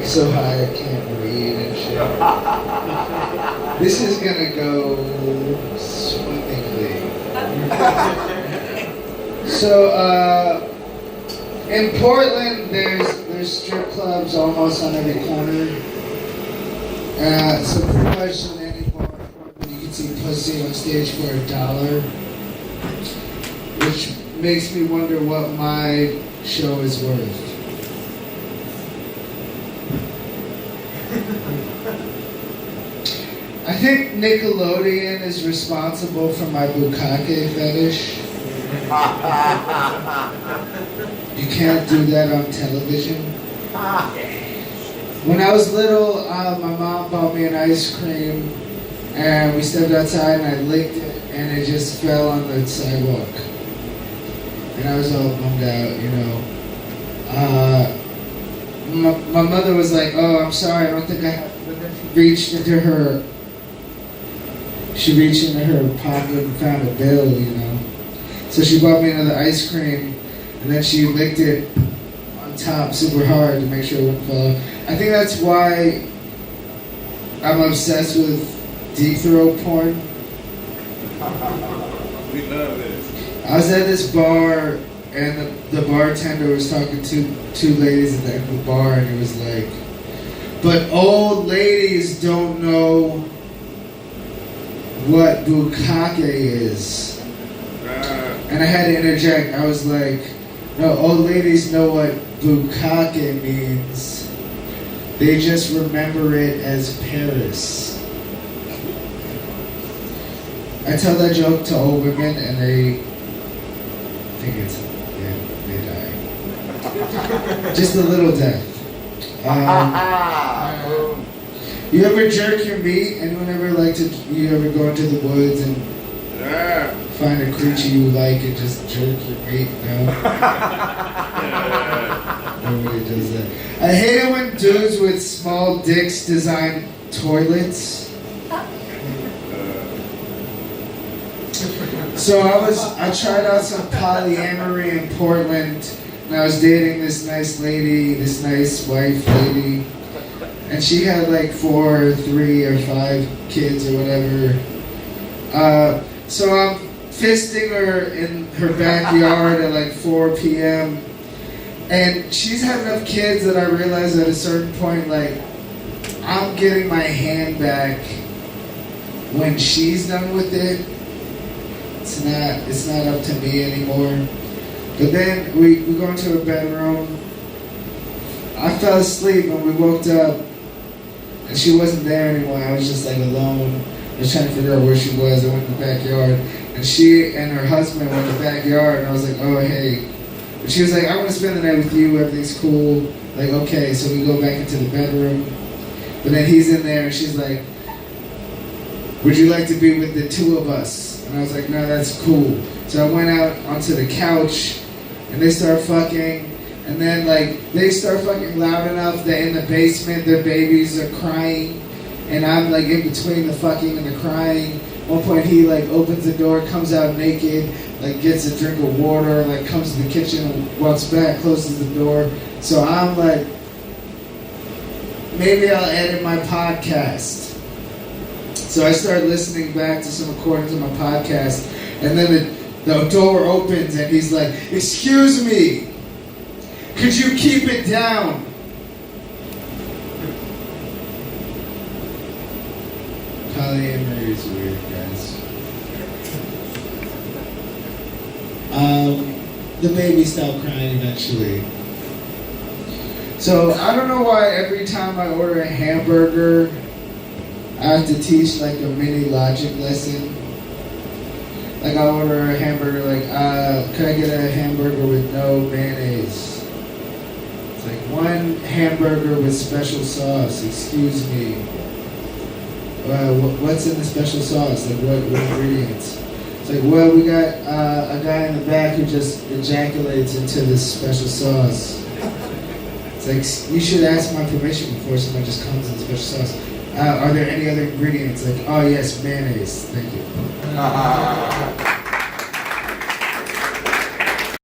so high I can't read and shit. This is gonna go swimmingly. So, in Portland, there's strip clubs almost on every corner. So pretty much in any bar you can see pussy on stage for $1, which makes me wonder what my show is worth. I think Nickelodeon is responsible for my bukkake fetish. You can't do that on television. When I was little, my mom bought me an ice cream, and we stepped outside, and I licked it, and it just fell on the sidewalk. And I was all bummed out, you know. My mother was like, "Oh, I'm sorry, I don't think I have." But then she reached into her pocket and found a bill, you know. So she bought me another ice cream, and then she licked it on top super hard to make sure it wouldn't fall. I think that's why I'm obsessed with deep throat porn. We love it. I was at this bar, and the bartender was talking to two ladies at the end of the bar, and it was like, "But old ladies don't know what bukkake is." And I had to interject. I was like, "No, old ladies know what bukkake means. They just remember it as Paris." I tell that joke to old women, and they think they die. Just a little death. You ever jerk your meat? Anyone ever you ever go into the woods and find a creature you like and just jerk your meat? No? Nobody does that. I hate it when dudes with small dicks design toilets. So I tried out some polyamory in Portland, and I was dating this nice wife lady, and she had like 4 or 3 or 5 kids or whatever. So I'm fisting her in her backyard at like 4 p.m. And she's had enough kids that I realized at a certain point, like, I'm getting my hand back when she's done with it. It's not up to me anymore. But then we go into her bedroom. I fell asleep and we woke up and she wasn't there anymore. I was just like alone. I was trying to figure out where she was. I went in the backyard, and she and her husband went in the backyard, and I was like, "Oh, hey." And she was like, "I want to spend the night with you. Everything's cool." Like, okay, so we go back into the bedroom. But then he's in there, and she's like, "Would you like to be with the 2 of us?" And I was like, "No, that's cool." So I went out onto the couch, and they start fucking. And then, like, they start fucking loud enough that in the basement, their babies are crying. And I'm, like, in between the fucking and the crying. At one point, he, like, opens the door, comes out naked, like, gets a drink of water, like, comes to the kitchen and walks back, closes the door. So I'm like, maybe I'll edit my podcast. So I start listening back to some recordings of my podcast. And then the door opens, and he's like, "Excuse me. Could you keep it down?" Polyamory is weird, guys. The baby stopped crying eventually. So I don't know why every time I order a hamburger, I have to teach like a mini logic lesson. Like I order a hamburger, like, could I get a hamburger with no mayonnaise? It's like 1 hamburger with special sauce, excuse me. What's in the special sauce? Like what ingredients? It's like, well, we got a guy in the back who just ejaculates into this special sauce. It's like, you should ask my permission before someone just comes in special sauce. Are there any other ingredients? Like, oh yes, mayonnaise, thank you.